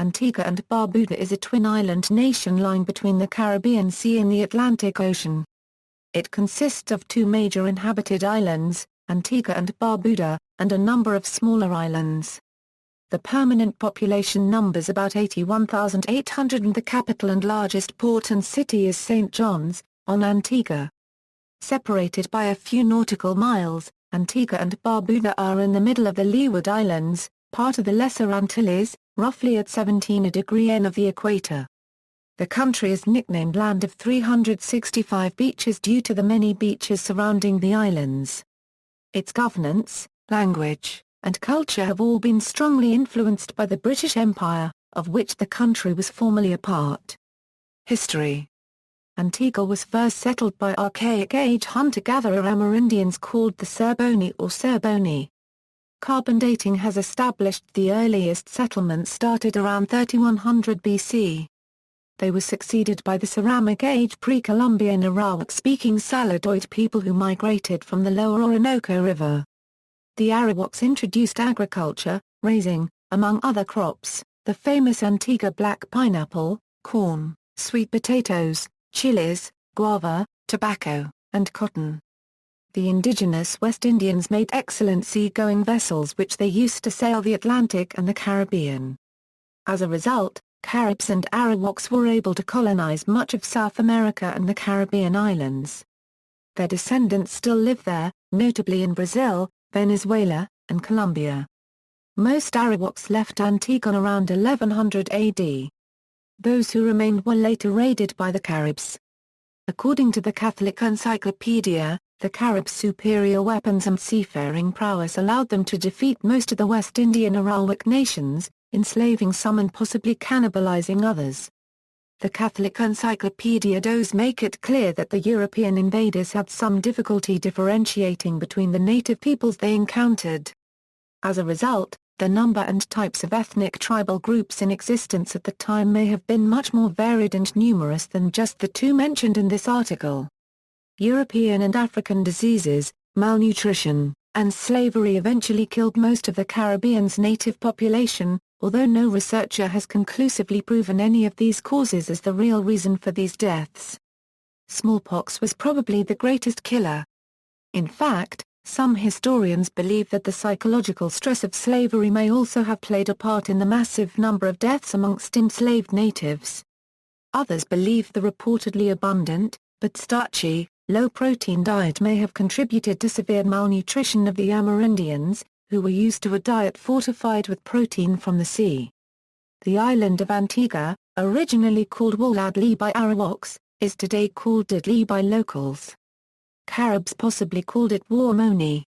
Antigua and Barbuda is a twin-island nation lying between the Caribbean Sea and the Atlantic Ocean. It consists of two major inhabited islands, Antigua and Barbuda, and a number of smaller islands. The permanent population numbers about 81,800 and the capital and largest port and city is St. John's, on Antigua. Separated by a few nautical miles, Antigua and Barbuda are in the middle of the Leeward Islands, part of the Lesser Antilles, roughly at 17° N of the equator. The country is nicknamed Land of 365 Beaches due to the many beaches surrounding the islands. Its governance, language, and culture have all been strongly influenced by the British Empire, of which the country was formerly a part. History. Antigua was first settled by Archaic Age hunter-gatherer Amerindians called the Serboni or Serboni. Carbon dating has established the earliest settlements started around 3100 BC. They were succeeded by the Ceramic Age pre-Columbian Arawak-speaking Saladoid people who migrated from the lower Orinoco River. The Arawaks introduced agriculture, raising, among other crops, the famous Antigua black pineapple, corn, sweet potatoes, chilies, guava, tobacco, and cotton. The indigenous West Indians made excellent sea-going vessels which they used to sail the Atlantic and the Caribbean. As a result, Caribs and Arawaks were able to colonize much of South America and the Caribbean islands. Their descendants still live there, notably in Brazil, Venezuela, and Colombia. Most Arawaks left Antigua around 1100 AD. Those who remained were later raided by the Caribs. According to the Catholic Encyclopedia, the Caribs' superior weapons and seafaring prowess allowed them to defeat most of the West Indian Arawak nations, enslaving some and possibly cannibalizing others. The Catholic Encyclopedia does make it clear that the European invaders had some difficulty differentiating between the native peoples they encountered. As a result, the number and types of ethnic tribal groups in existence at the time may have been much more varied and numerous than just the two mentioned in this article. European and African diseases, malnutrition, and slavery eventually killed most of the Caribbean's native population, although no researcher has conclusively proven any of these causes as the real reason for these deaths. Smallpox was probably the greatest killer. In fact, some historians believe that the psychological stress of slavery may also have played a part in the massive number of deaths amongst enslaved natives. Others believe the reportedly abundant, but starchy, low-protein diet may have contributed to severe malnutrition of the Amerindians, who were used to a diet fortified with protein from the sea. The island of Antigua, originally called Walad-Li by Arawaks, is today called Dudley by locals. Caribs possibly called it Warmoni.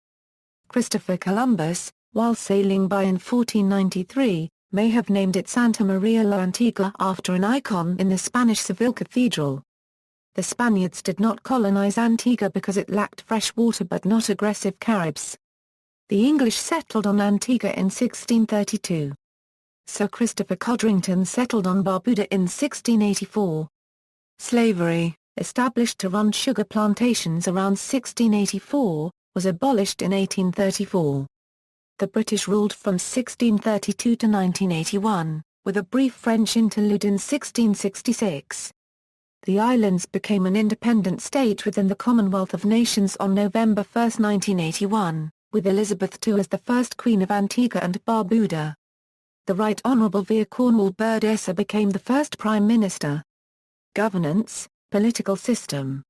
Christopher Columbus, while sailing by in 1493, may have named it Santa Maria la Antigua after an icon in the Spanish Seville Cathedral. The Spaniards did not colonize Antigua because it lacked fresh water but not aggressive Caribs. The English settled on Antigua in 1632. Sir Christopher Codrington settled on Barbuda in 1684. Slavery, established to run sugar plantations around 1684, was abolished in 1834. The British ruled from 1632 to 1981, with a brief French interlude in 1666. The islands became an independent state within the Commonwealth of Nations on November 1, 1981, with Elizabeth II as the first Queen of Antigua and Barbuda. The Right Honourable Vir Cornwall-Burdessa became the first Prime Minister. Governance, political system.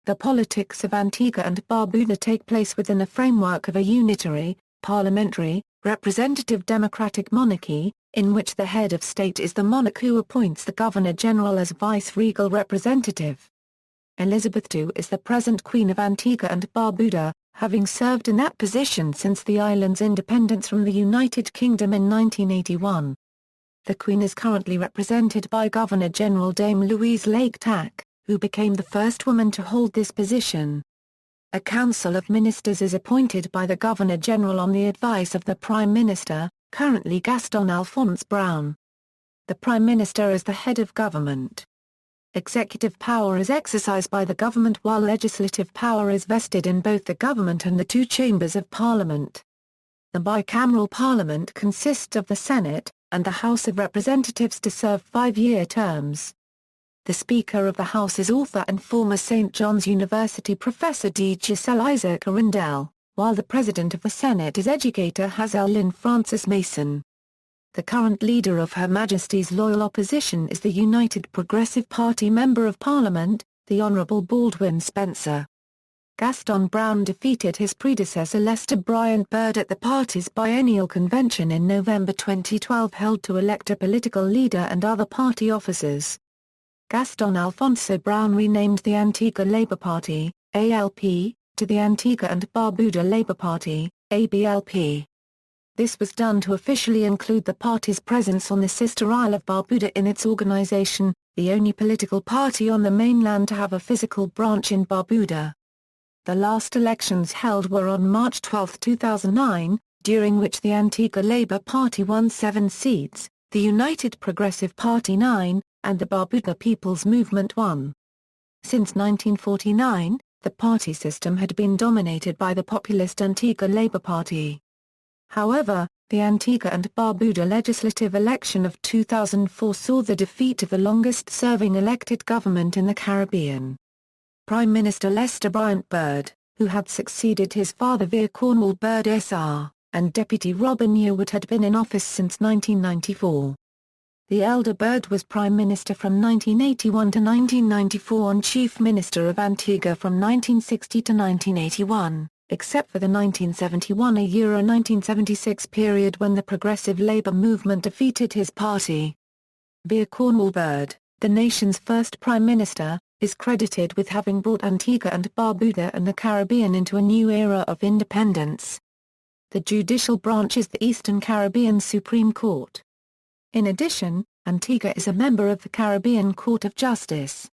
The politics of Antigua and Barbuda take place within a framework of a unitary, parliamentary, representative democratic monarchy, in which the head of state is the monarch who appoints the Governor-General as vice-regal representative. Elizabeth II is the present Queen of Antigua and Barbuda, having served in that position since the island's independence from the United Kingdom in 1981. The Queen is currently represented by Governor-General Dame Louise Lake Tack, who became the first woman to hold this position. A Council of Ministers is appointed by the Governor-General on the advice of the Prime Minister, currently Gaston Alphonse Brown. The Prime Minister is the head of government. Executive power is exercised by the government while legislative power is vested in both the government and the two chambers of parliament. The bicameral parliament consists of the Senate, and the House of Representatives to serve 5-year terms. The Speaker of the House is author and former St. John's University professor D. Isaac Arundel, while the President of the Senate is educator Hazel Lynn Francis Mason. The current leader of Her Majesty's loyal opposition is the United Progressive Party Member of Parliament, the Honourable Baldwin Spencer. Gaston Browne defeated his predecessor Lester Bryant Byrd at the party's biennial convention in November 2012 held to elect a political leader and other party officers. Gaston Alfonso Browne renamed the Antigua Labour Party, ALP, to the Antigua and Barbuda Labour Party, ABLP. This was done to officially include the party's presence on the sister Isle of Barbuda in its organisation, the only political party on the mainland to have a physical branch in Barbuda. The last elections held were on March 12, 2009, during which the Antigua Labour Party won 7 seats, the United Progressive Party 9, and the Barbuda People's Movement 1. Since 1949, the party system had been dominated by the populist Antigua Labour Party. However, the Antigua and Barbuda legislative election of 2004 saw the defeat of the longest-serving elected government in the Caribbean. Prime Minister Lester Bryant Byrd, who had succeeded his father Vere Cornwall Byrd Sr., and Deputy Robin Yearwood had been in office since 1994. The elder Byrd was Prime Minister from 1981 to 1994 and Chief Minister of Antigua from 1960 to 1981. Except for the 1971–1976 period when the Progressive Labour movement defeated his party. Vere Cornwall Byrd, the nation's first Prime Minister, is credited with having brought Antigua and Barbuda and the Caribbean into a new era of independence. The Judicial Branch is the Eastern Caribbean Supreme Court. In addition, Antigua is a member of the Caribbean Court of Justice.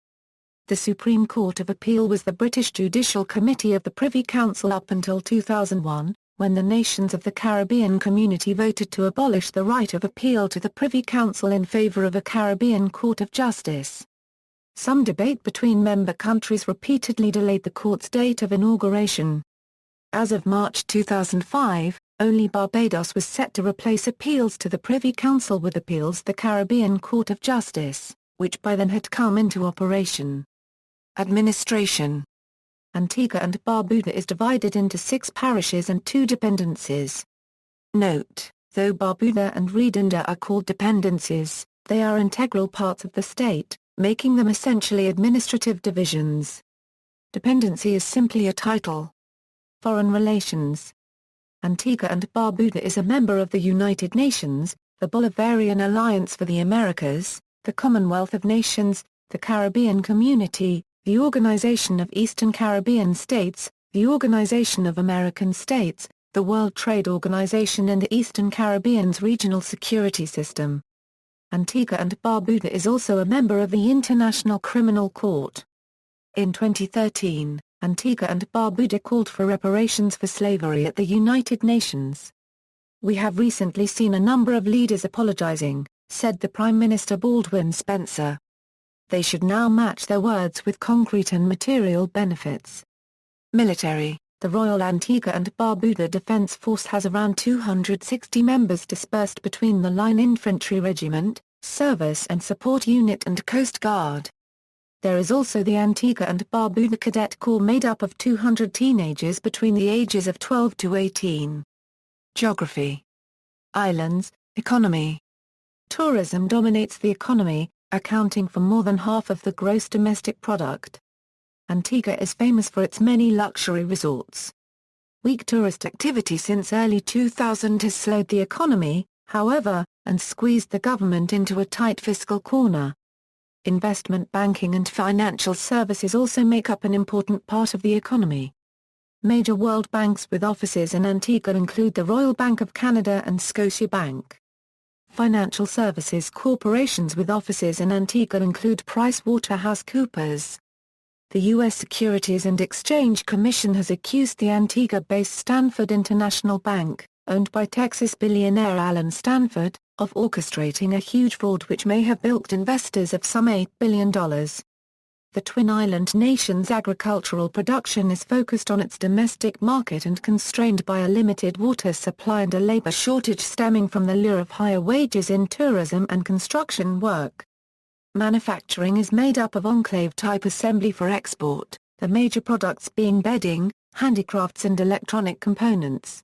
The Supreme Court of Appeal was the British Judicial Committee of the Privy Council up until 2001, when the nations of the Caribbean Community voted to abolish the right of appeal to the Privy Council in favour of a Caribbean Court of Justice. Some debate between member countries repeatedly delayed the court's date of inauguration. As of March 2005, only Barbados was set to replace appeals to the Privy Council with appeals to the Caribbean Court of Justice, which by then had come into operation. Administration. Antigua and Barbuda is divided into 6 parishes and 2 dependencies. Note, though Barbuda and Redonda are called dependencies, they are integral parts of the state, making them essentially administrative divisions. Dependency is simply a title. Foreign relations. Antigua and Barbuda is a member of the United Nations, the Bolivarian Alliance for the Americas, the Commonwealth of Nations, the Caribbean Community, the Organization of Eastern Caribbean States, the Organization of American States, the World Trade Organization and the Eastern Caribbean's Regional Security System. Antigua and Barbuda is also a member of the International Criminal Court. In 2013, Antigua and Barbuda called for reparations for slavery at the United Nations. "We have recently seen a number of leaders apologizing," said the Prime Minister Baldwin Spencer. "They should now match their words with concrete and material benefits." Military. The Royal Antigua and Barbuda Defence Force has around 260 members dispersed between the Line Infantry Regiment, Service and Support Unit and Coast Guard. There is also the Antigua and Barbuda Cadet Corps made up of 200 teenagers between the ages of 12 to 18. Geography. Islands. Economy. Tourism dominates the economy, accounting for more than half of the gross domestic product. Antigua is famous for its many luxury resorts. Weak tourist activity since early 2000 has slowed the economy, however, and squeezed the government into a tight fiscal corner. Investment banking and financial services also make up an important part of the economy. Major world banks with offices in Antigua include the Royal Bank of Canada and Scotiabank. Financial services corporations with offices in Antigua include PricewaterhouseCoopers. The U.S. Securities and Exchange Commission has accused the Antigua-based Stanford International Bank, owned by Texas billionaire Alan Stanford, of orchestrating a huge fraud which may have bilked investors of some $8 billion. The Twin Island nation's agricultural production is focused on its domestic market and constrained by a limited water supply and a labor shortage stemming from the lure of higher wages in tourism and construction work. Manufacturing is made up of enclave-type assembly for export, the major products being bedding, handicrafts and electronic components.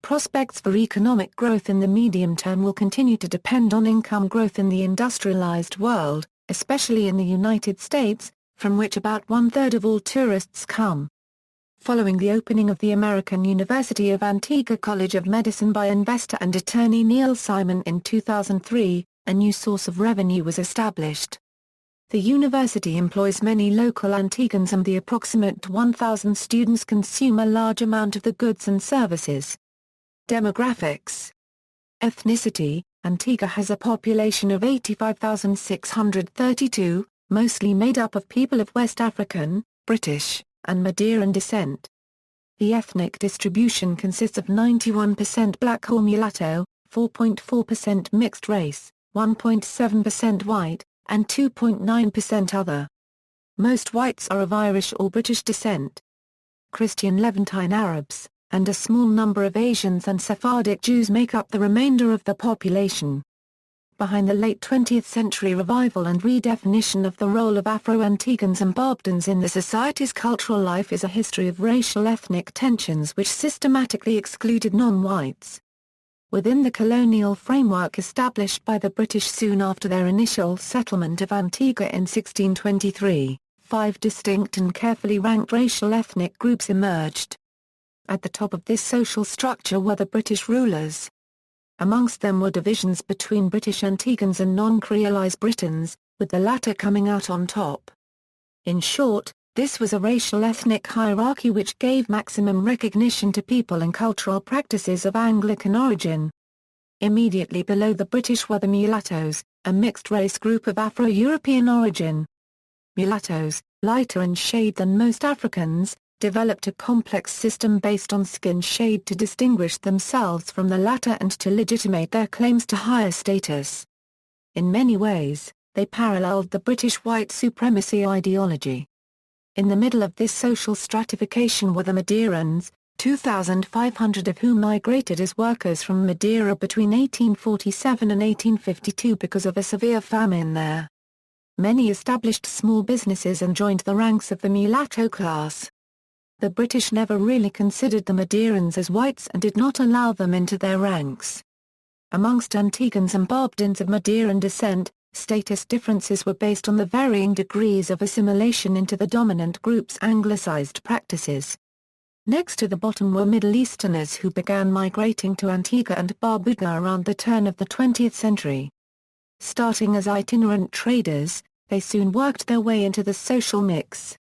Prospects for economic growth in the medium term will continue to depend on income growth in the industrialized world, especially in the United States, from which about one-third of all tourists come. Following the opening of the American University of Antigua College of Medicine by investor and attorney Neil Simon in 2003, a new source of revenue was established. The university employs many local Antiguans and the approximate 1,000 students consume a large amount of the goods and services. Demographics. Ethnicity. Antigua has a population of 85,632, mostly made up of people of West African, British, and Madeiran descent. The ethnic distribution consists of 91% black or mulatto, 4.4% mixed race, 1.7% white, and 2.9% other. Most whites are of Irish or British descent. Christian Levantine Arabs, and a small number of Asians and Sephardic Jews make up the remainder of the population. Behind the late 20th century revival and redefinition of the role of Afro-Antiguans and Barbudans in the society's cultural life is a history of racial ethnic tensions which systematically excluded non-whites. Within the colonial framework established by the British soon after their initial settlement of Antigua in 1623, 5 distinct and carefully ranked racial ethnic groups emerged. At the top of this social structure were the British rulers. Amongst them were divisions between British Antiguans and non-Creolized Britons, with the latter coming out on top. In short, this was a racial ethnic hierarchy which gave maximum recognition to people and cultural practices of Anglican origin. Immediately below the British were the Mulattoes, a mixed-race group of Afro-European origin. Mulattoes, lighter in shade than most Africans, developed a complex system based on skin shade to distinguish themselves from the latter and to legitimate their claims to higher status. In many ways, they paralleled the British white supremacy ideology. In the middle of this social stratification were the Madeirans, 2,500 of whom migrated as workers from Madeira between 1847 and 1852 because of a severe famine there. Many established small businesses and joined the ranks of the mulatto class. The British never really considered the Madeirans as whites and did not allow them into their ranks. Amongst Antiguans and Barbudans of Madeiran descent, status differences were based on the varying degrees of assimilation into the dominant group's anglicized practices. Next to the bottom were Middle Easterners who began migrating to Antigua and Barbuda around the turn of the 20th century. Starting as itinerant traders, they soon worked their way into the social mix.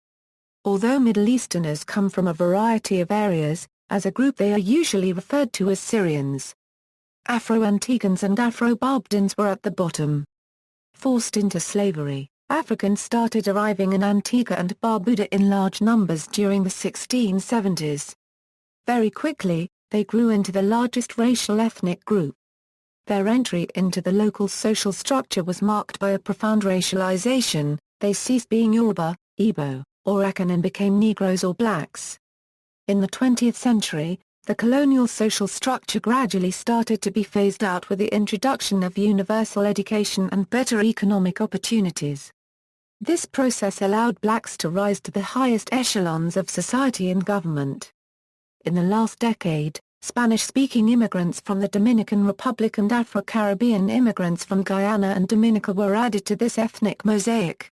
Although Middle Easterners come from a variety of areas, as a group they are usually referred to as Syrians. Afro-Antiguans and Afro-Barbudans were at the bottom. Forced into slavery, Africans started arriving in Antigua and Barbuda in large numbers during the 1670s. Very quickly, they grew into the largest racial ethnic group. Their entry into the local social structure was marked by a profound racialization. They ceased being Yoruba, Igbo, or Akan and became Negroes or blacks. In the 20th century, the colonial social structure gradually started to be phased out with the introduction of universal education and better economic opportunities. This process allowed blacks to rise to the highest echelons of society and government. In the last decade, Spanish-speaking immigrants from the Dominican Republic and Afro-Caribbean immigrants from Guyana and Dominica were added to this ethnic mosaic.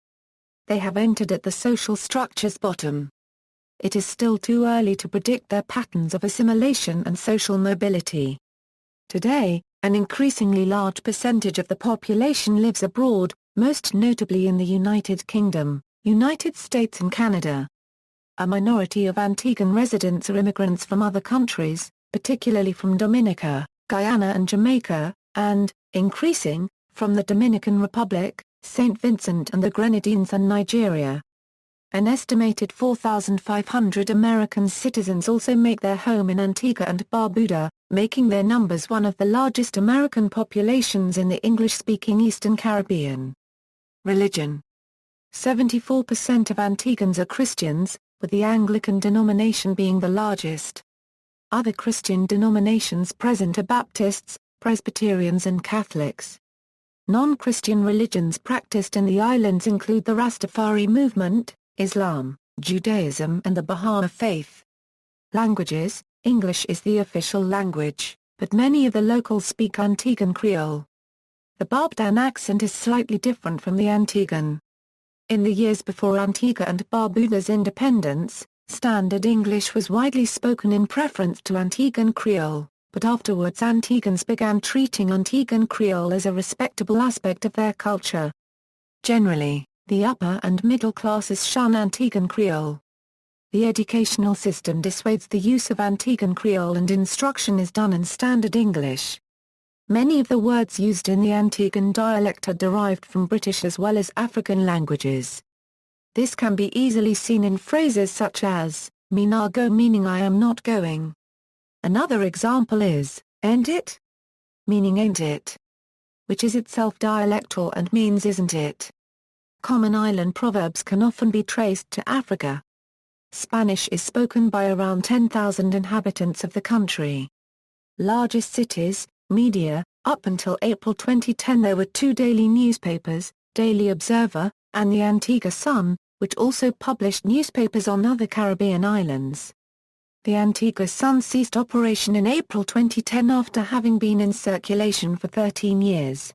They have entered at the social structure's bottom. It is still too early to predict their patterns of assimilation and social mobility. Today, an increasingly large percentage of the population lives abroad, most notably in the United Kingdom, United States and Canada. A minority of Antiguan residents are immigrants from other countries, particularly from Dominica, Guyana and Jamaica, and, increasing, from the Dominican Republic, St. Vincent and the Grenadines and Nigeria. An estimated 4,500 American citizens also make their home in Antigua and Barbuda, making their numbers one of the largest American populations in the English-speaking Eastern Caribbean. Religion. 74% of Antiguans are Christians, with the Anglican denomination being the largest. Other Christian denominations present are Baptists, Presbyterians and Catholics. Non-Christian religions practiced in the islands include the Rastafari movement, Islam, Judaism and the Bahá'í faith. Languages: English is the official language, but many of the locals speak Antiguan Creole. The Barb'buঃdǝ accent is slightly different from the Antiguan. In the years before Antigua and Barbuda's independence, Standard English was widely spoken in preference to Antiguan Creole, but afterwards Antiguans began treating Antiguan Creole as a respectable aspect of their culture. Generally, the upper and middle classes shun Antiguan Creole. The educational system dissuades the use of Antiguan Creole and instruction is done in Standard English. Many of the words used in the Antiguan dialect are derived from British as well as African languages. This can be easily seen in phrases such as, "me nah go" meaning I am not going. Another example is, "ain't it?" meaning ain't it, which is itself dialectal and means isn't it. Common island proverbs can often be traced to Africa. Spanish is spoken by around 10,000 inhabitants of the country. Largest cities, media: up until April 2010 there were two daily newspapers, Daily Observer, and the Antigua Sun, which also published newspapers on other Caribbean islands. The Antigua Sun ceased operation in April 2010 after having been in circulation for 13 years.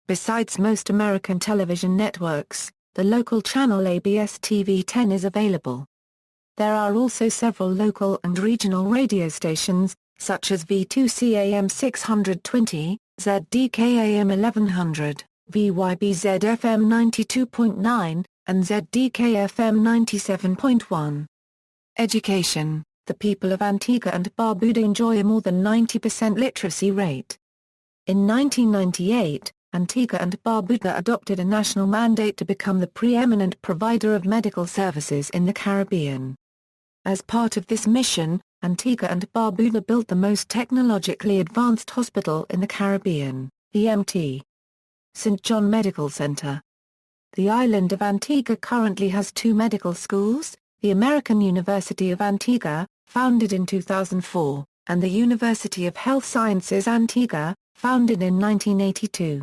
Besides most American television networks, the local channel ABS-TV 10 is available. There are also several local and regional radio stations, such as V2C AM 620, ZDK AM 1100, VYBZ FM 92.9, and ZDK FM 97.1. Education: the people of Antigua and Barbuda enjoy a more than 90% literacy rate. In 1998, Antigua and Barbuda adopted a national mandate to become the preeminent provider of medical services in the Caribbean. As part of this mission, Antigua and Barbuda built the most technologically advanced hospital in the Caribbean, the Mt. St. John Medical Center. The island of Antigua currently has two medical schools, the American University of Antigua, founded in 2004, and the University of Health Sciences Antigua, founded in 1982.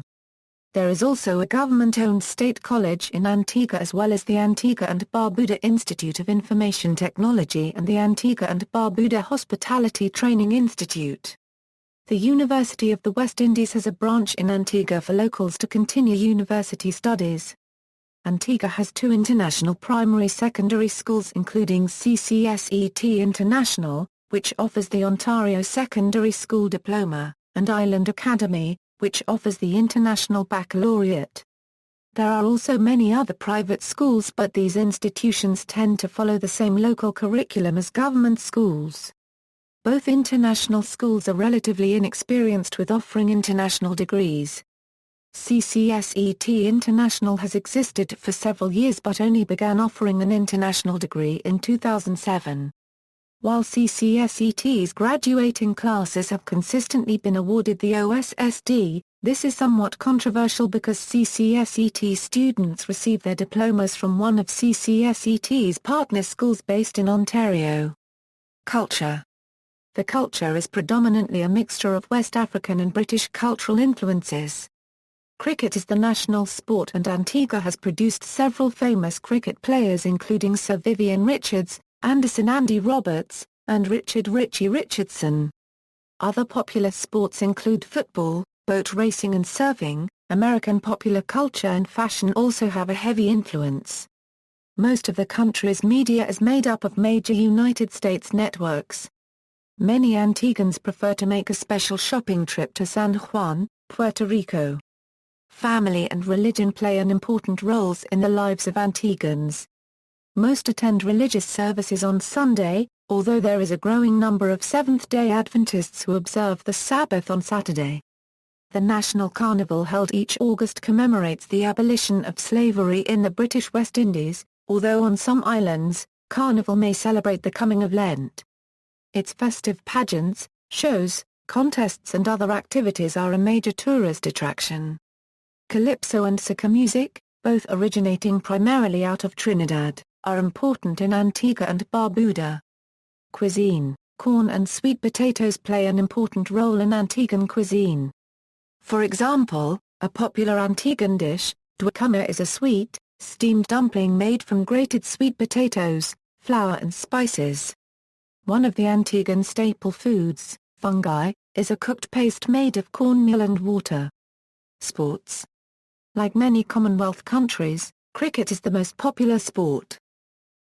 There is also a government-owned state college in Antigua as well as the Antigua and Barbuda Institute of Information Technology and the Antigua and Barbuda Hospitality Training Institute. The University of the West Indies has a branch in Antigua for locals to continue university studies. Antigua has two international primary-secondary schools including CCSET International, which offers the Ontario Secondary School Diploma, and Island Academy, which offers the International Baccalaureate. There are also many other private schools but these institutions tend to follow the same local curriculum as government schools. Both international schools are relatively inexperienced with offering international degrees. CCSET International has existed for several years but only began offering an international degree in 2007. While CCSET's graduating classes have consistently been awarded the OSSD, this is somewhat controversial because CCSET students receive their diplomas from one of CCSET's partner schools based in Ontario. Culture. The culture is predominantly a mixture of West African and British cultural influences. Cricket is the national sport and Antigua has produced several famous cricket players including Sir Vivian Richards, Anderson Andy Roberts, and Richard Richie Richardson. Other popular sports include football, boat racing and surfing. American popular culture and fashion also have a heavy influence. Most of the country's media is made up of major United States networks. Many Antiguans prefer to make a special shopping trip to San Juan, Puerto Rico. Family and religion play an important roles in the lives of Antiguans. Most attend religious services on Sunday, although there is a growing number of Seventh-day Adventists who observe the Sabbath on Saturday. The National Carnival held each August commemorates the abolition of slavery in the British West Indies, although on some islands, Carnival may celebrate the coming of Lent. Its festive pageants, shows, contests and other activities are a major tourist attraction. Calypso and Soca music, both originating primarily out of Trinidad, are important in Antigua and Barbuda. Cuisine: corn and sweet potatoes play an important role in Antiguan cuisine. For example, a popular Antiguan dish, ̔t̔w̔kʔmʔ, is a sweet, steamed dumpling made from grated sweet potatoes, flour and spices. One of the Antiguan staple foods, fungi, is a cooked paste made of cornmeal and water. Sports: like many Commonwealth countries, cricket is the most popular sport.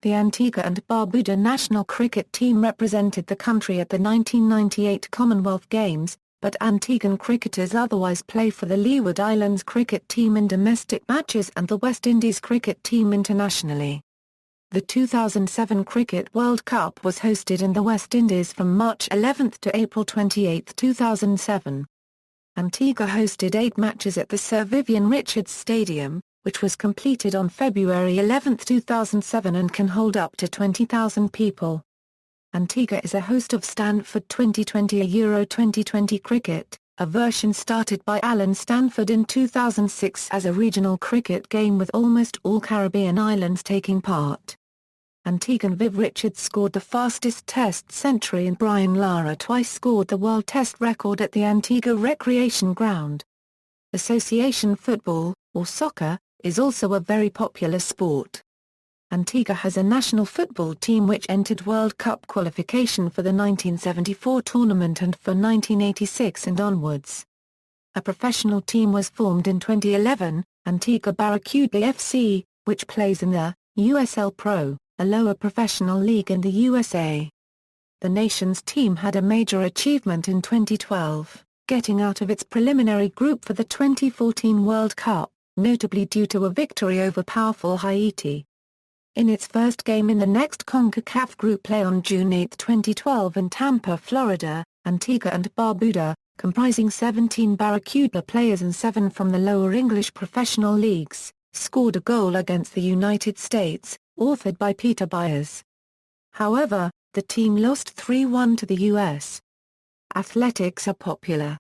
The Antigua and Barbuda national cricket team represented the country at the 1998 Commonwealth Games, but Antiguan cricketers otherwise play for the Leeward Islands cricket team in domestic matches and the West Indies cricket team internationally. The 2007 Cricket World Cup was hosted in the West Indies from March 11 to April 28, 2007. Antigua hosted 8 matches at the Sir Vivian Richards Stadium, which was completed on February 11, 2007 and can hold up to 20,000 people. Antigua is a host of Stanford 2020 a Euro 2020 cricket, a version started by Alan Stanford in 2006 as a regional cricket game with almost all Caribbean islands taking part. Antiguan Viv Richards scored the fastest Test century and Brian Lara twice scored the World Test record at the Antigua Recreation Ground. Association football, or Soca, is also a very popular sport. Antigua has a national football team which entered World Cup qualification for the 1974 tournament and for 1986 and onwards. A professional team was formed in 2011, Antigua bar-BYOO-dǝ FC, which plays in the USL Pro, a lower professional league in the USA. The nation's team had a major achievement in 2012, getting out of its preliminary group for the 2014 World Cup, notably due to a victory over powerful Haiti. In its first game in the next CONCACAF Group play on June 8, 2012 in Tampa, Florida, Antigua and Barbuda, comprising 17 bar-BYOO-dǝ players and 7 from the lower English professional leagues, scored a goal against the United States, authored by Peter Byers. However, the team lost 3-1 to the U.S. Athletics are popular.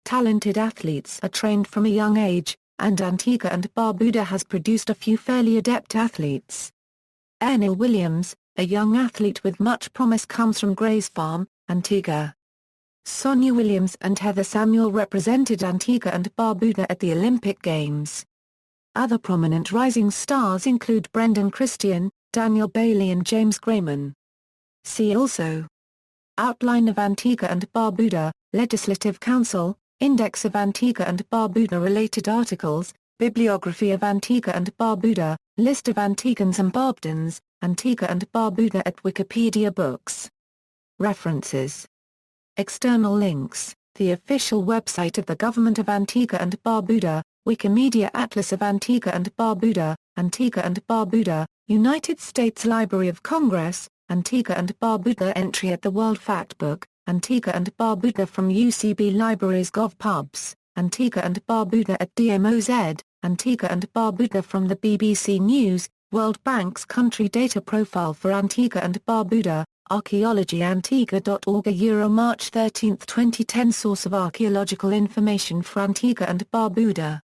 Talented athletes are trained from a young age, and Antigua and Barbuda has produced a few fairly adept athletes. Ernil Williams, a young athlete with much promise, comes from Grays Farm, Antigua. Sonia Williams and Heather Samuel represented Antigua and Barbuda at the Olympic Games. Other prominent rising stars include Brendan Christian, Daniel Bailey and James Grayman. See also: Outline of Antigua and Barbuda, Legislative Council, Index of Antigua and Barbuda related articles, Bibliography of Antigua and Barbuda, List of Antiguans and Barbudans, Antigua and Barbuda at Wikipedia Books. References. External links: the official website of the Government of Antigua and Barbuda, Wikimedia Atlas of Antigua and Barbuda, Antigua and Barbuda, United States Library of Congress, Antigua and Barbuda entry at the World Factbook, Antigua and Barbuda from UCB Libraries GovPubs, Antigua and Barbuda at DMOZ, Antigua and Barbuda from the BBC News, World Bank's Country Data Profile for Antigua and Barbuda, archaeologyantigua.org Euro March 13, 2010 Source of archaeological information for Antigua and Barbuda.